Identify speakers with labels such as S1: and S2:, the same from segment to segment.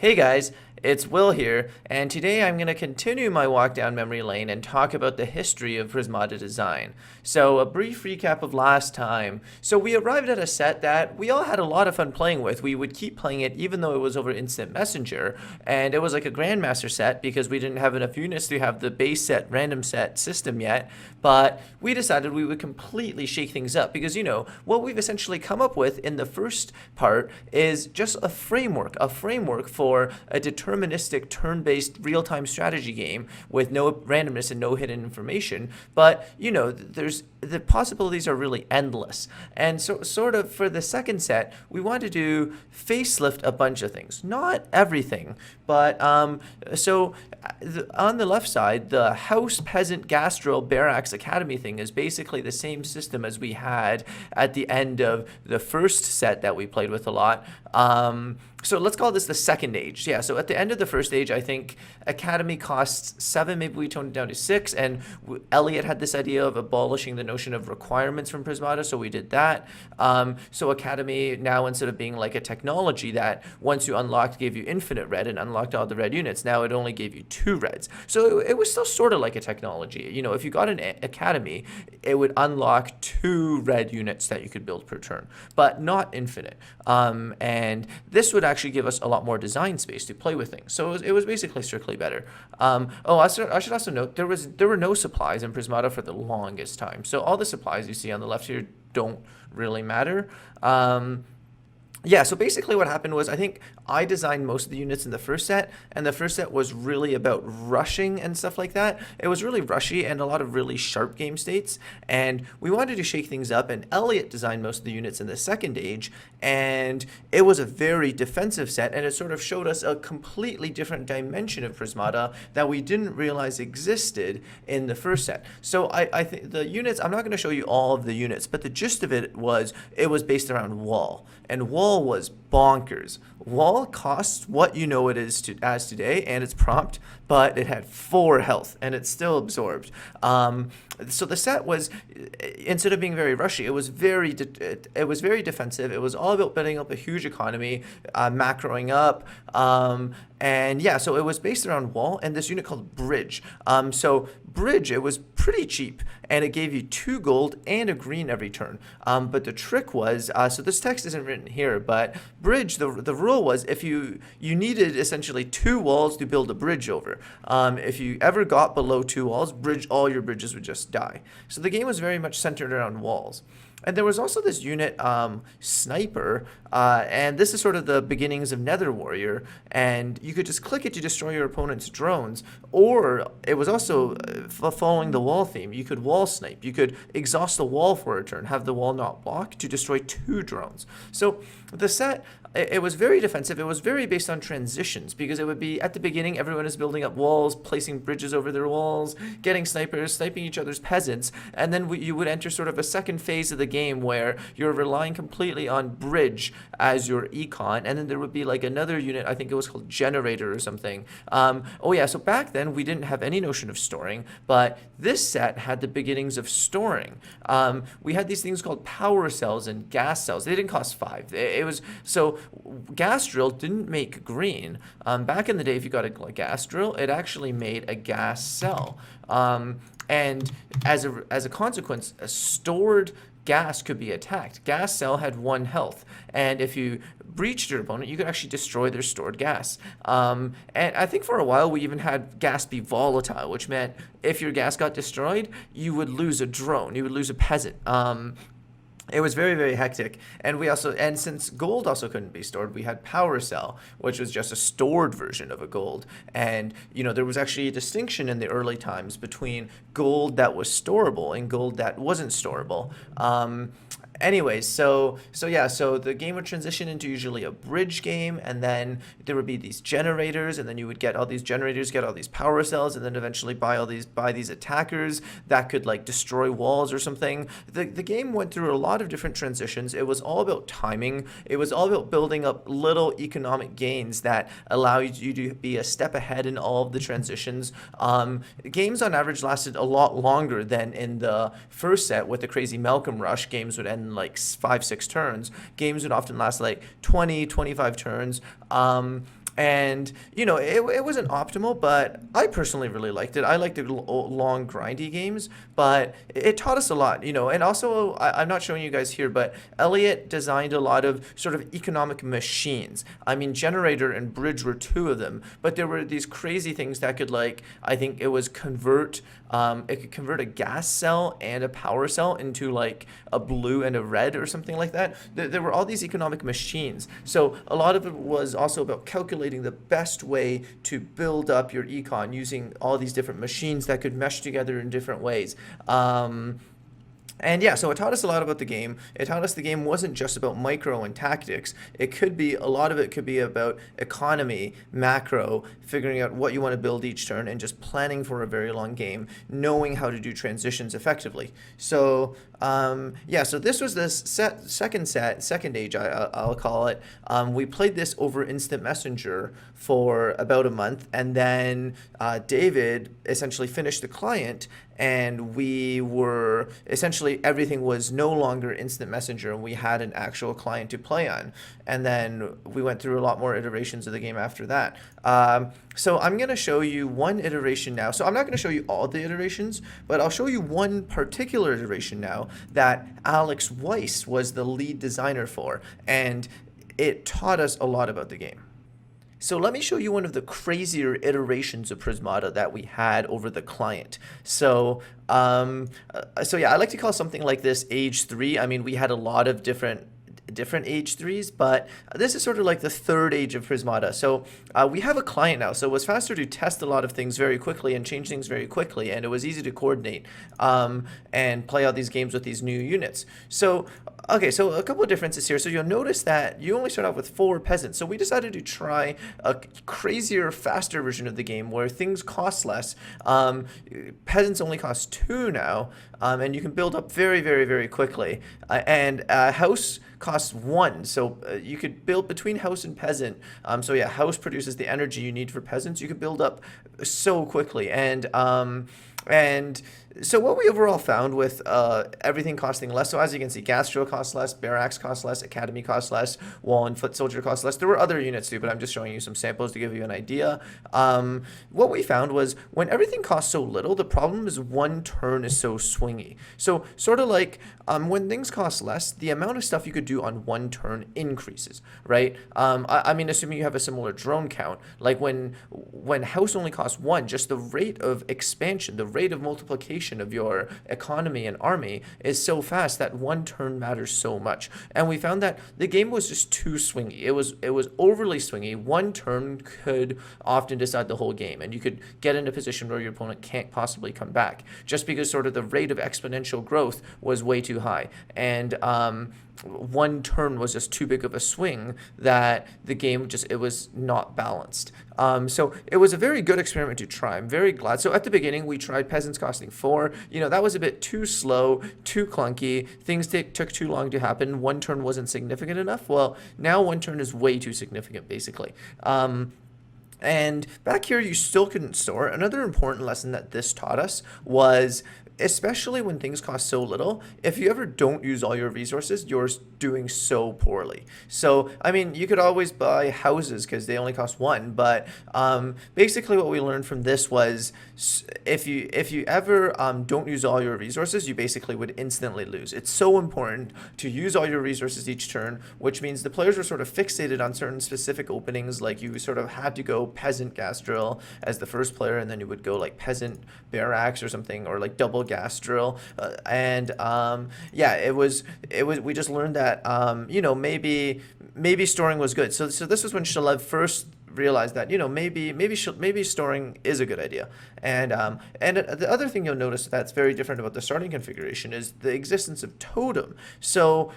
S1: Hey guys, it's Will here, and today I'm going to continue my walk down memory lane and talk about the history of Prismata design. So, a brief recap of last time. So, we arrived at a set that we all had a lot of fun playing with. We would keep playing it even though it was over Instant Messenger, and it was like a Grandmaster set because we didn't have enough units to have the base set, random set system yet. But we decided we would completely shake things up because, what we've essentially come up with in the first part is just a framework for a deterministic turn-based real-time strategy game with no randomness and no hidden information. But there's the possibilities are really endless. And so sort of for the second set, we wanted to facelift a bunch of things. Not everything, but on the left side, the House Peasant Gas Drill Barracks Academy thing is basically the same system as we had at the end of the first set that we played with a lot. So let's call this the second age. Yeah, so at the end of the first age, I think Academy costs 7, maybe we toned it down to 6, and Elliot had this idea of abolishing the notion of requirements from Prismata, so we did that. So Academy now, instead of being like a technology that once you unlocked gave you infinite red and unlocked all the red units, now it only gave you 2 reds. So it was still sort of like a technology. If you got an Academy, it would unlock 2 red units that you could build per turn, but not infinite. And this would actually give us a lot more design space to play with things. So it was basically strictly better. I should also note there were no supplies in Prismata for the longest time. So all the supplies you see on the left here don't really matter. Yeah, so basically what happened was I think I designed most of the units in the first set, and the first set was really about rushing and stuff like that. It was really rushy and a lot of really sharp game states, and we wanted to shake things up, and Elliot designed most of the units in the second age, and it was a very defensive set, and it sort of showed us a completely different dimension of Prismata that we didn't realize existed in the first set. So I think the units, I'm not going to show you all of the units, but the gist of it was based around Wall, and Wall was bonkers. Wall costs what you know it is as today and its prompt, but it had 4 health and it still absorbed. So the set was, instead of being very rushy, it was very defensive. It was all about building up a huge economy, macroing up, and yeah, so it was based around Wall and this unit called Bridge. So Bridge, it was pretty cheap, and it gave you 2 gold and a green every turn. But the trick was, so this text isn't written here, but Bridge, the rule was if you needed essentially 2 walls to build a bridge over. If you ever got below 2 walls, all your bridges would just die. So the game was very much centered around walls. And there was also this unit, Sniper, and this is sort of the beginnings of Nether Warrior, and you could just click it to destroy your opponent's drones, or it was also following the wall theme. You could wall snipe. You could exhaust the wall for a turn, have the wall not block to destroy 2 drones. So the set, it was very defensive. It was very based on transitions because it would be at the beginning, everyone is building up walls, placing bridges over their walls, getting snipers, sniping each other's peasants, and then you would enter sort of a second phase of the game where you're relying completely on Bridge as your econ, and then there would be like another unit, I think it was called Generator or something. Oh yeah, so back then we didn't have any notion of storing, but this set had the beginnings of storing. We had these things called power cells and gas cells. They didn't cost 5. It was so gas drill didn't make green. Back in the day, if you got a gas drill, it actually made a gas cell. And as a consequence, a stored gas could be attacked. Gas cell had 1 health, and if you breached your opponent, you could actually destroy their stored gas. And I think for a while we even had gas be volatile, which meant if your gas got destroyed, you would lose a drone, you would lose a peasant. It was very, very hectic. And since gold also couldn't be stored, we had Power Cell, which was just a stored version of a gold. And, there was actually a distinction in the early times between gold that was storable and gold that wasn't storable. Anyways, so the game would transition into usually a bridge game, and then there would be these generators, and then you would get all these generators, get all these power cells, and then eventually buy these attackers that could like destroy walls or something. The game went through a lot of different transitions. It was all about timing. It was all about building up little economic gains that allow you to be a step ahead in all of the transitions. Games on average lasted a lot longer than in the first set with the crazy Malcolm Rush. Games would end like 5-6 turns. Games would often last like 20-25 turns. And it wasn't optimal, but I personally really liked it. I liked the long grindy games, but it taught us a lot, and also I'm not showing you guys here, but Elliot designed a lot of sort of economic machines. I mean, generator and bridge were two of them, but there were these crazy things that could, like, I think it was it could convert a gas cell and a power cell into like a blue and a red or something like that. There were all these economic machines. So a lot of it was also about calculating the best way to build up your econ using all these different machines that could mesh together in different ways. And yeah, so it taught us a lot about the game. It taught us the game wasn't just about micro and tactics. A lot of it could be about economy, macro, figuring out what you want to build each turn, and just planning for a very long game, knowing how to do transitions effectively. So yeah, so this was the second age, I'll call it. We played this over Instant Messenger for about a month, and then David essentially finished the client, and we were essentially everything was no longer Instant Messenger, and we had an actual client to play on. And then we went through a lot more iterations of the game after that. So I'm going to show you one iteration now. So I'm not going to show you all the iterations, but I'll show you one particular iteration now that Alex Weiss was the lead designer for, and it taught us a lot about the game. So let me show you one of the crazier iterations of Prismata that we had over the client. So yeah, I like to call something like this age 3. I mean, we had a lot of different age 3s, but this is sort of like the third age of Prismata. So we have a client now, so it was faster to test a lot of things very quickly and change things very quickly, and it was easy to coordinate and play out these games with these new units. So okay, so a couple of differences here. So you'll notice that you only start off with 4 peasants. So we decided to try a crazier, faster version of the game where things cost less. Peasants only cost 2 now, and you can build up very, very, very quickly. And house costs 1, so you could build between house and peasant. So yeah, house produces the energy you need for peasants. You could build up so quickly, and so what we overall found with everything costing less, so as you can see, gas drill costs less, barracks costs less, academy costs less, wall and foot soldier costs less. There were other units too, but I'm just showing you some samples to give you an idea. What we found was when everything costs so little, the problem is one turn is so swingy. So sort of like when things cost less, the amount of stuff you could do on one turn increases, right? I mean, assuming you have a similar drone count, like when house only costs 1, just the rate of expansion, the rate of multiplication of your economy and army is so fast that one turn matters so much. And we found that the game was just too swingy. It was overly swingy. One turn could often decide the whole game, and you could get in a position where your opponent can't possibly come back just because sort of the rate of exponential growth was way too high. And one turn was just too big of a swing that the game it was not balanced. So it was a very good experiment to try. I'm very glad. So at the beginning, we tried peasants costing 4. That was a bit too slow, too clunky. Things took too long to happen. One turn wasn't significant enough. Well, now one turn is way too significant, basically. And back here, you still couldn't store. Another important lesson that this taught us was, especially when things cost so little, if you ever don't use all your resources, you're doing so poorly. So, I mean, you could always buy houses because they only cost 1, but basically what we learned from this was if you ever don't use all your resources, you basically would instantly lose. It's so important to use all your resources each turn, which means the players were sort of fixated on certain specific openings, like you sort of had to go peasant gas drill as the first player, and then you would go like peasant barracks or something, or like double gas drill, yeah, we just learned that maybe storing was good. So this was when Shalev first realized that maybe storing is a good idea. And the other thing you'll notice that's very different about the starting configuration is the existence of totem. So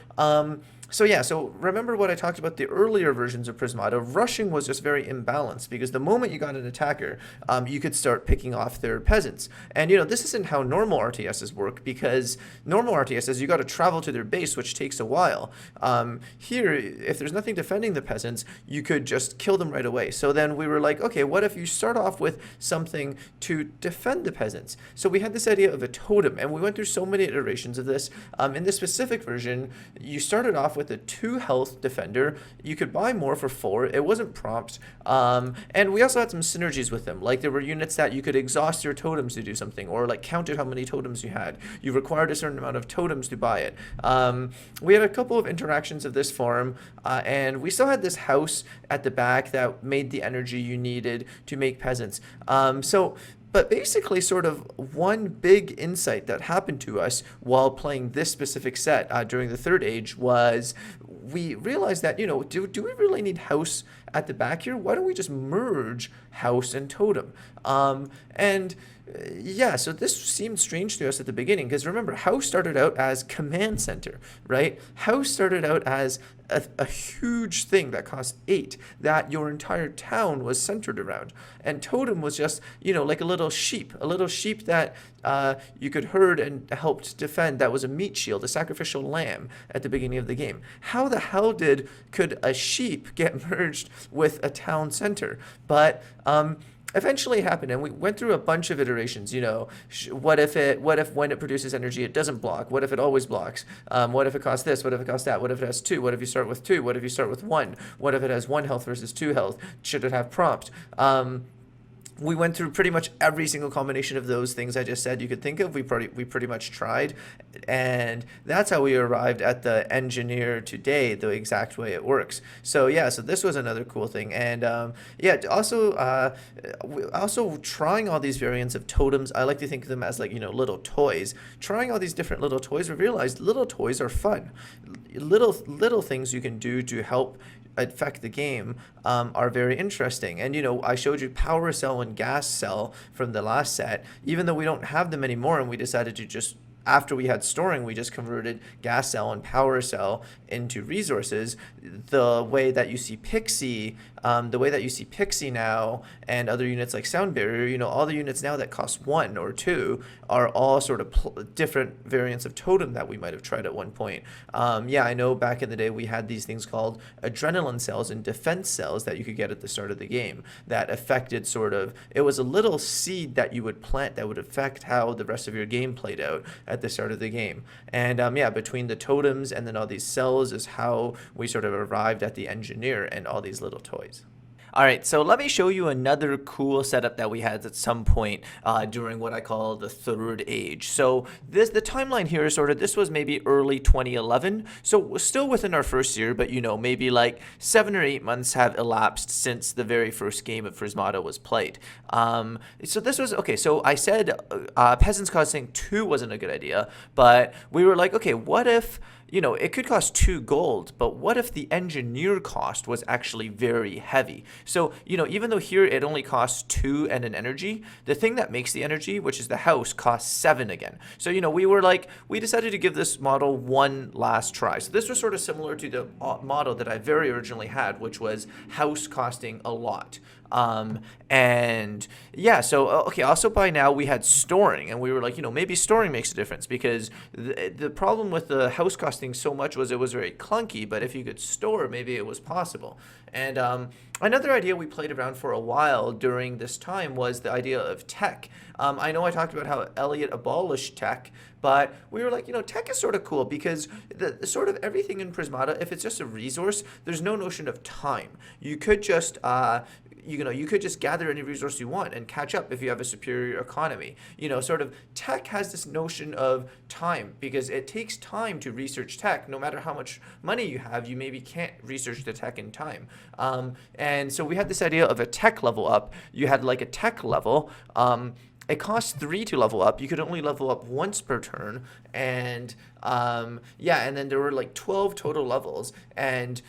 S1: remember what I talked about the earlier versions of Prismata. Rushing was just very imbalanced because the moment you got an attacker, you could start picking off their peasants. And this isn't how normal RTSs work, because normal RTSs, you got to travel to their base, which takes a while. Here, if there's nothing defending the peasants, you could just kill them right away. So then we were like, okay, what if you start off with something to defend the peasants? So we had this idea of a totem, and we went through so many iterations of this. In this specific version, you started off off with a 2 health defender. You could buy more for 4. It wasn't prompt. And we also had some synergies with them. Like there were units that you could exhaust your totems to do something, or like counted how many totems you had. You required a certain amount of totems to buy it. We had a couple of interactions of this form, and we still had this house at the back that made the energy you needed to make peasants. But basically, sort of one big insight that happened to us while playing this specific set during the Third Age was we realized that, do we really need house at the back here? Why don't we just merge house and totem? Yeah, so this seemed strange to us at the beginning because remember, house started out as command center, right? House started out as a huge thing that cost 8 that your entire town was centered around. And totem was just, like a little sheep that you could herd and helped defend. That was a meat shield, a sacrificial lamb at the beginning of the game. How the hell could a sheep get merged with a town center? But eventually it happened, and we went through a bunch of iterations. What if when it produces energy it doesn't block? What if it always blocks? What if it costs this? What if it costs that? What if it has 2? What if you start with 2? What if you start with 1? What if it has 1 health versus 2 health? Should it have prompt? We went through pretty much every single combination of those things I just said you could think of. We pretty much tried, and that's how we arrived at the engineer today, the exact way it works. So this was another cool thing, and also trying all these variants of totems. I like to think of them as little toys. Trying all these different little toys, we realized little toys are fun. Little things you can do to help affect the game are very interesting. And I showed you power cell and gas cell from the last set. Even though we don't have them anymore, and we decided to just, after we had storing, we just converted gas cell and power cell into resources. The way that you see Pixie now, and other units like Sound Barrier, all the units now that cost 1 or 2 are all sort of different variants of totem that we might have tried at one point. I know back in the day we had these things called adrenaline cells and defense cells that you could get at the start of the game that affected it was a little seed that you would plant that would affect how the rest of your game played out at the start of the game. And between the totems and then all these cells is how we sort of arrived at the engineer and all these little toys. All right, so let me show you another cool setup that we had at some point during what I call the Third Age. So the timeline here is this was maybe early 2011, so we're still within our first year, but maybe like 7 or 8 months have elapsed since the very first game of Prismata was played. So this was, okay, so I said Peasants costing 2 wasn't a good idea, but we were like, okay, what if it could cost 2 gold, but what if the engineer cost was actually very heavy? So, even though here it only costs 2 and an energy, the thing that makes the energy, which is the house, costs 7 again. So, we decided to give this model one last try. So this was sort of similar to the model that I very originally had, which was house costing a lot. Also by now we had storing, and we were like, maybe storing makes a difference, because the problem with the house costing so much was it was very clunky, but if you could store, maybe it was possible. And another idea we played around for a while during this time was the idea of tech. I know I talked about how Elliot abolished tech, but we were like, tech is sort of cool because the sort of everything in Prismata, if it's just a resource, there's no notion of time. You could just you could just gather any resource you want and catch up if you have a superior economy. Sort of tech has this notion of time because it takes time to research tech. No matter how much money you have, you maybe can't research the tech in time. And so we had this idea of a tech level up. You had like a tech level. It costs 3 to level up. You could only level up once per turn. And and then there were like 12 total levels. And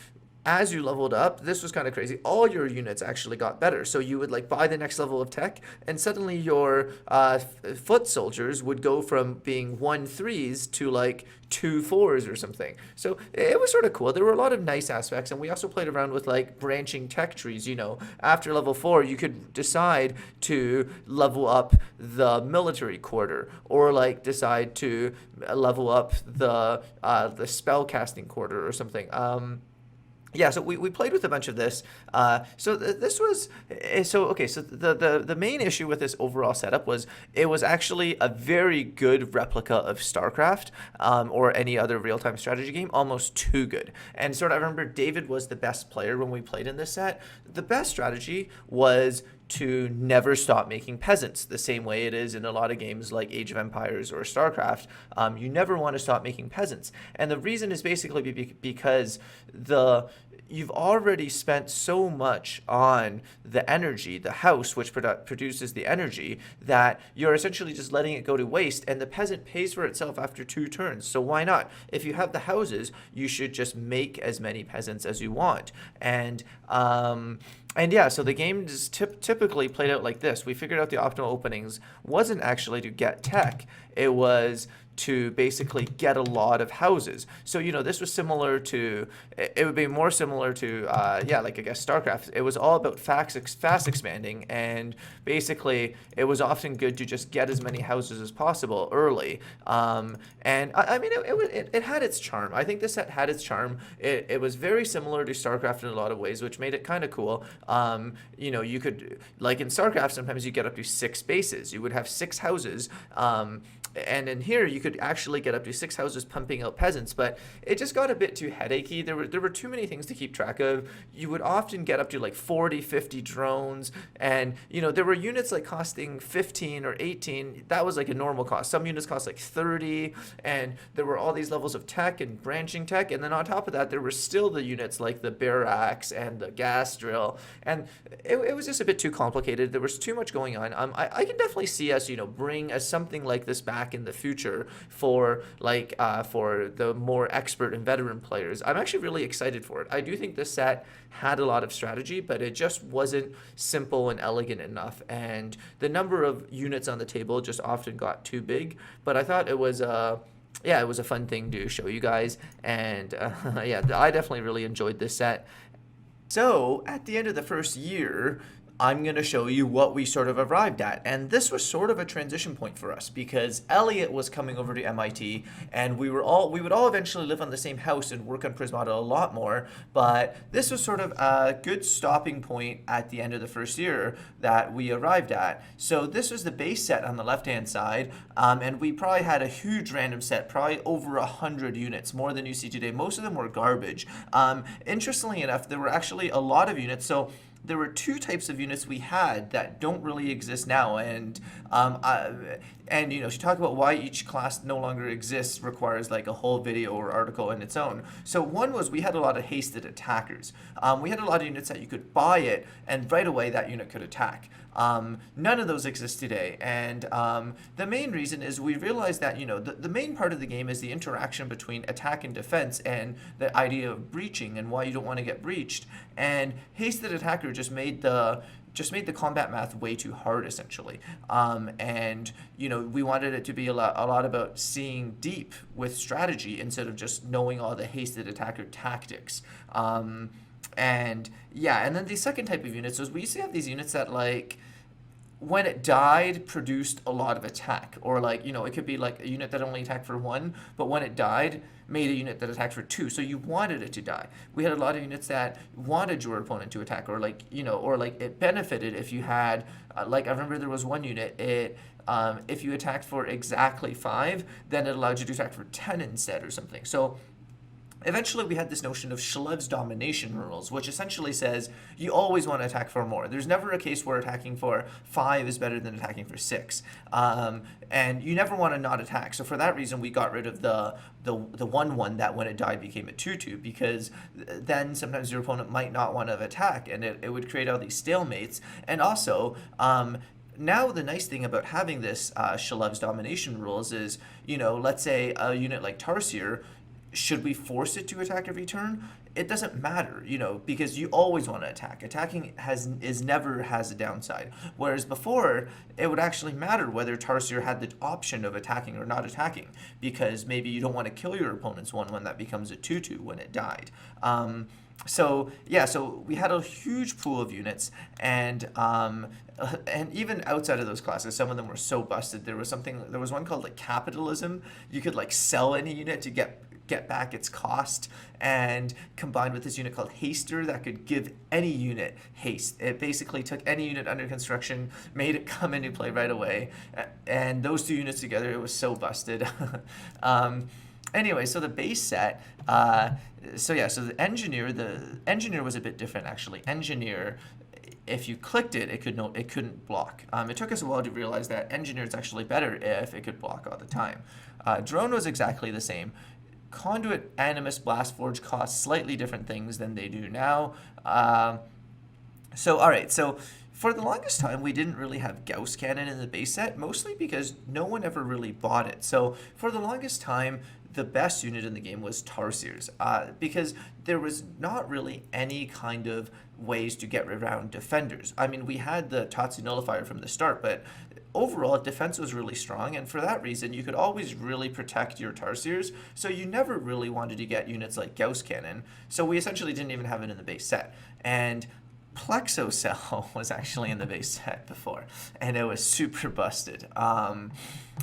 S1: as you leveled up, this was kind of crazy, all your units actually got better. So you would like buy the next level of tech, and suddenly your foot soldiers would go from being 1/3s to like 2/4s or something. So it was sort of cool. There were a lot of nice aspects, and we also played around with like branching tech trees. After level 4, you could decide to level up the military quarter, or like decide to level up the spell casting quarter or something. yeah, so we played with a bunch of this. This was so okay. So the main issue with this overall setup was it was actually a very good replica of StarCraft, or any other real time strategy game, almost too good. And sort of, I remember David was the best player when we played in this set. The best strategy was to never stop making peasants, the same way it is in a lot of games like Age of Empires or StarCraft. You never want to stop making peasants, and the reason is basically because the you've already spent so much on the energy, the house which produces the energy, that you're essentially just letting it go to waste, and the peasant pays for itself after 2 turns. So why not? If you have the houses, you should just make as many peasants as you want. And yeah, so the game just typically played out like this. We figured out the optimal openings wasn't actually to get tech, it was to basically get a lot of houses. So, this was similar to, it would be more similar to, yeah, like I guess StarCraft. It was all about fast expanding, and basically it was often good to just get as many houses as possible early. And I mean, it had its charm. I think this set had its charm. It was very similar to StarCraft in a lot of ways, which made it kind of cool. You could, like in StarCraft, sometimes you get up to 6 bases. You would have 6 houses. And in here, you could actually get up to 6 houses pumping out peasants, but it just got a bit too headachy. There were too many things to keep track of. You would often get up to like 40, 50 drones, and there were units like costing 15 or 18. That was like a normal cost. Some units cost like 30, and there were all these levels of tech and branching tech, and then on top of that, there were still the units like the barracks and the gas drill, and it was just a bit too complicated. There was too much going on. I can definitely see us, bring something like this back in the future for for the more expert and veteran players. I'm actually really excited for it. I do think this set had a lot of strategy, but it just wasn't simple and elegant enough, and the number of units on the table just often got too big. But I thought it was yeah, it was a fun thing to show you guys, and yeah, I definitely really enjoyed this set. So at the end of the first year, I'm going to show you what we sort of arrived at. And this was sort of a transition point for us because Elliot was coming over to MIT, and we would all eventually live on the same house and work on Prismata a lot more. But this was sort of a good stopping point at the end of the first year that we arrived at. So this was the base set on the left-hand side, and we probably had a huge random set, probably over 100 units, more than you see today. Most of them were garbage. Interestingly enough, there were actually a lot of units. So there were 2 types of units we had that don't really exist now, and to talk about why each class no longer exists requires like a whole video or article in its own. So one was we had a lot of hasted attackers. We had a lot of units that you could buy it, and right away that unit could attack. None of those exist today, and the main reason is we realized that the main part of the game is the interaction between attack and defense, and the idea of breaching and why you don't want to get breached. And hasted attacker just made the combat math way too hard, essentially. And we wanted it to be a lot about seeing deep with strategy instead of just knowing all the hasted attacker tactics. And then the second type of units was we used to have these units that when it died produced a lot of attack, or it could be like a unit that only attacked for 1, but when it died made a unit that attacked for 2, so you wanted it to die. We had a lot of units that wanted your opponent to attack, or it benefited if you had I remember there was one unit, if you attacked for exactly 5, then it allowed you to attack for 10 instead or something. So eventually we had this notion of Shlev's domination rules, which essentially says you always want to attack for more. There's never a case where attacking for 5 is better than attacking for 6. And you never want to not attack. So for that reason, we got rid of the 1/1 that when it died became a 2/2, because then sometimes your opponent might not want to attack, and it would create all these stalemates. And also, now the nice thing about having this Shlev's domination rules is, let's say a unit like Tarsier, should we force it to attack every turn? It doesn't matter, because you always want to attack. Attacking never has a downside. Whereas before, it would actually matter whether Tarsier had the option of attacking or not attacking, because maybe you don't want to kill your opponent's 1/1 that becomes a 2/2 when it died. So we had a huge pool of units, and even outside of those classes, some of them were so busted. There was one called capitalism. You could sell any unit to get get back its cost, and combined with this unit called Haster that could give any unit haste. It basically took any unit under construction, made it come into play right away, and those two units together, it was so busted. Anyway, so the base set, so the engineer was a bit different actually. Engineer, if you clicked it, it couldn't block. It took us a while to realize that engineer is actually better if it could block all the time. Drone was exactly the same. Conduit, Animus, Blastforge cost slightly different things than they do now. So for the longest time, we didn't really have Gauss Cannon in the base set, mostly because no one ever really bought it. So for the longest time, the best unit in the game was Tarsiers, because there was not really any kind of ways to get around defenders. I mean, we had the Tatsu Nullifier from the start, but overall, defense was really strong, and for that reason, you could always really protect your Tarsiers, so you never really wanted to get units like Gauss Cannon, so we essentially didn't even have it in the base set. And Plexocell was actually in the base set before, and it was super busted.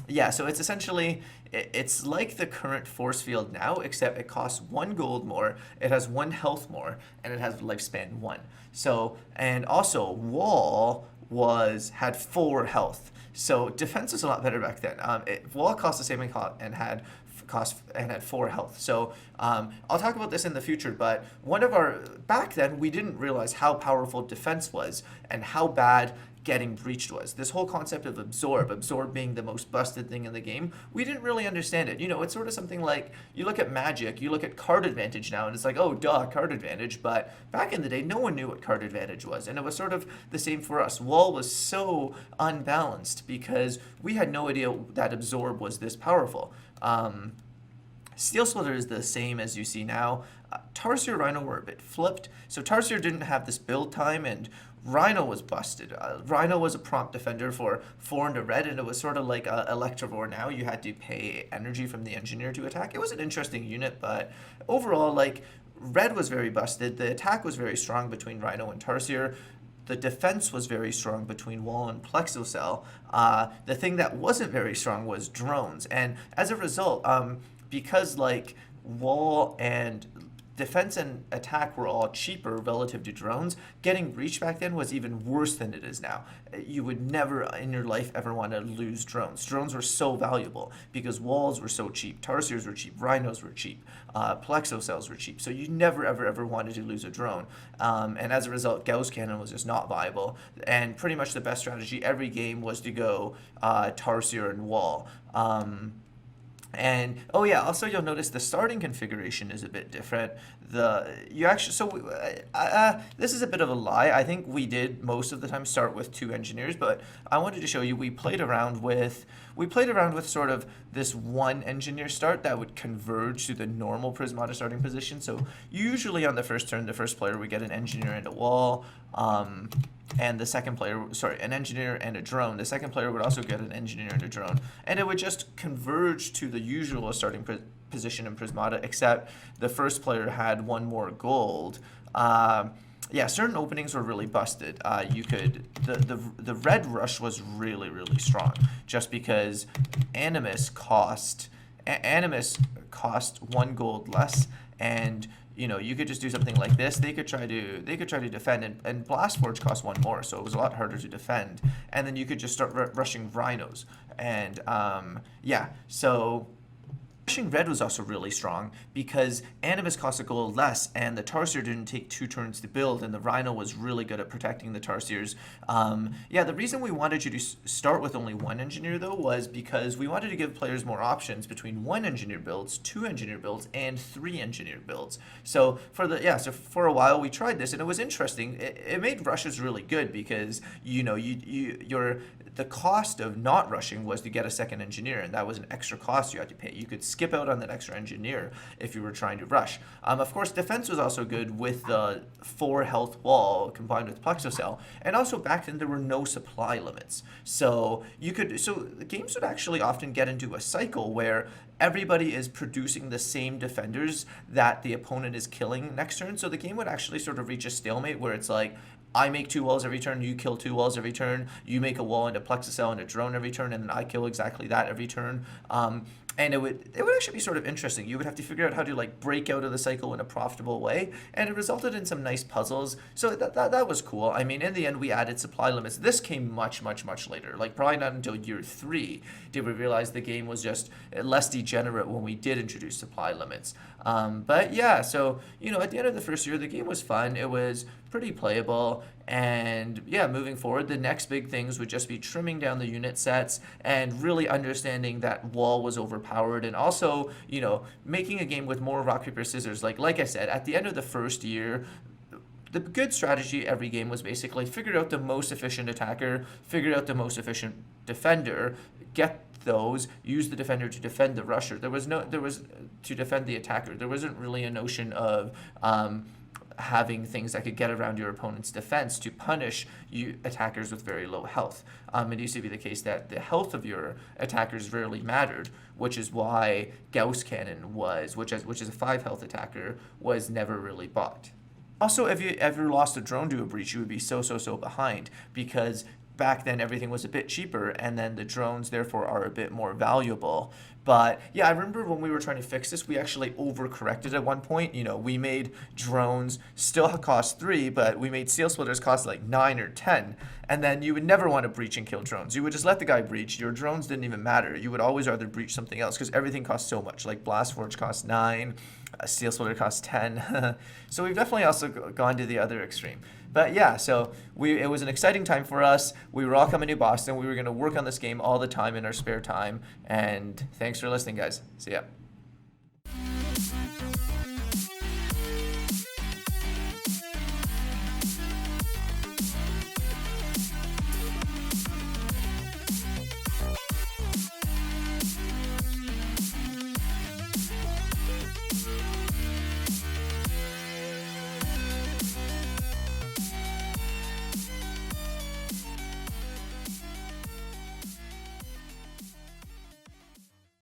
S1: Yeah, so it's essentially, it's like the current force field now, except it costs 1 gold more, it has 1 health more, and it has lifespan 1. So, and also, Wall had 4 health. So defense was a lot better back then. Wall cost the same and had 4 health. So I'll talk about this in the future, but back then we didn't realize how powerful defense was and how bad getting breached was. This whole concept of absorb being the most busted thing in the game, we didn't really understand it. You know, it's sort of something like, you look at Magic, you look at card advantage now, and it's like, oh, duh, card advantage, but back in the day, no one knew what card advantage was, and it was sort of the same for us. Wall was so unbalanced because we had no idea that absorb was this powerful. Steel Splitter is the same as you see now. Tarsier, Rhino were a bit flipped. So Tarsier didn't have this build time, and Rhino was busted. Rhino was a prompt defender for 4 and a red, and it was sort of like Electivore now. You had to pay energy from the engineer to attack. It was an interesting unit, but overall, like, red was very busted. The attack was very strong between Rhino and Tarsier. The defense was very strong between Wall and Plexocell. The thing that wasn't very strong was drones. And as a result, because like Wall and defense and attack were all cheaper relative to drones, getting breached back then was even worse than it is now. You would never in your life ever want to lose drones. Drones were so valuable because walls were so cheap, Tarsiers were cheap, Rhinos were cheap, Plexocells were cheap. So you never ever wanted to lose a drone. And as a result, Gauss Cannon was just not viable. And pretty much the best strategy every game was to go Tarsier and Wall. And oh yeah, also you'll notice the starting configuration is a bit different. This is a bit of a lie. I think we did most of the time start with 2 engineers, but I wanted to show you we played around with sort of this 1 engineer start that would converge to the normal Prismata starting position. So usually on the first turn, the first player would get an engineer and a wall. And the second player, an engineer and a drone. The second player would also get an engineer and a drone. And it would just converge to the usual starting position in Prismata, except the first player had 1 more gold. Yeah, certain openings were really busted. The red rush was really strong, just because Animus cost 1 gold less, and you know, you could just do something like this. They could try to defend, and Blastforge cost 1 more, so it was a lot harder to defend. And then you could just start rushing Rhinos, and yeah, so rushing red was also really strong because Animus cost a gold less, and the Tarsier didn't take 2 turns to build, and the Rhino was really good at protecting the Tarsiers. Yeah, the reason we wanted you to start with only 1 engineer though was because we wanted to give players more options between 1 engineer builds, 2 engineer builds, and 3 engineer builds. So for a while we tried this, and it was interesting. It made rushes really good because the cost of not rushing was to get a second engineer, and that was an extra cost you had to pay. You could skip out on that extra engineer if you were trying to rush. Of course, defense was also good with the 4 health wall combined with Plexocell, and also back then there were no supply limits. So the games would actually often get into a cycle where everybody is producing the same defenders that the opponent is killing next turn. So the game would actually sort of reach a stalemate where it's like, I make 2 walls every turn, you kill 2 walls every turn, you make a wall and a Plexocell and a drone every turn, and then I kill exactly that every turn. and it would actually be sort of interesting. You would have to figure out how to like break out of the cycle in a profitable way, and it resulted in some nice puzzles. So that was cool. I mean, in the end, we added supply limits. This came much later. Like probably not until year 3 did we realize the game was just less degenerate when we did introduce supply limits. But yeah, so at the end of the first year, the game was fun. It was pretty playable. And yeah, moving forward, the next big things would just be trimming down the unit sets and really understanding that wall was overpowered, and also, making a game with more rock, paper, scissors. Like I said, at the end of the first year, the good strategy every game was basically figure out the most efficient attacker, figure out the most efficient defender, get those, use the defender to defend the rusher. There was to defend the attacker. There wasn't really a notion of having things that could get around your opponent's defense to punish you attackers with very low health. It used to be the case that the health of your attackers rarely mattered, which is why Gauss Cannon which is a 5 health attacker, was never really bought. Also, if you ever lost a drone to a breach, you would be so behind, because back then everything was a bit cheaper, and then the drones therefore are a bit more valuable. But yeah, I remember when we were trying to fix this, we actually overcorrected at one point. We made drones still cost 3, but we made seal splitters cost like 9 or 10. And then you would never want to breach and kill drones. You would just let the guy breach. Your drones didn't even matter. You would always rather breach something else because everything costs so much. Like Blast Forge costs 9, a Steel Splitter costs 10. So we've definitely also gone to the other extreme. But yeah, so it was an exciting time for us. We were all coming to Boston. We were going to work on this game all the time in our spare time. And thanks for listening, guys. See ya.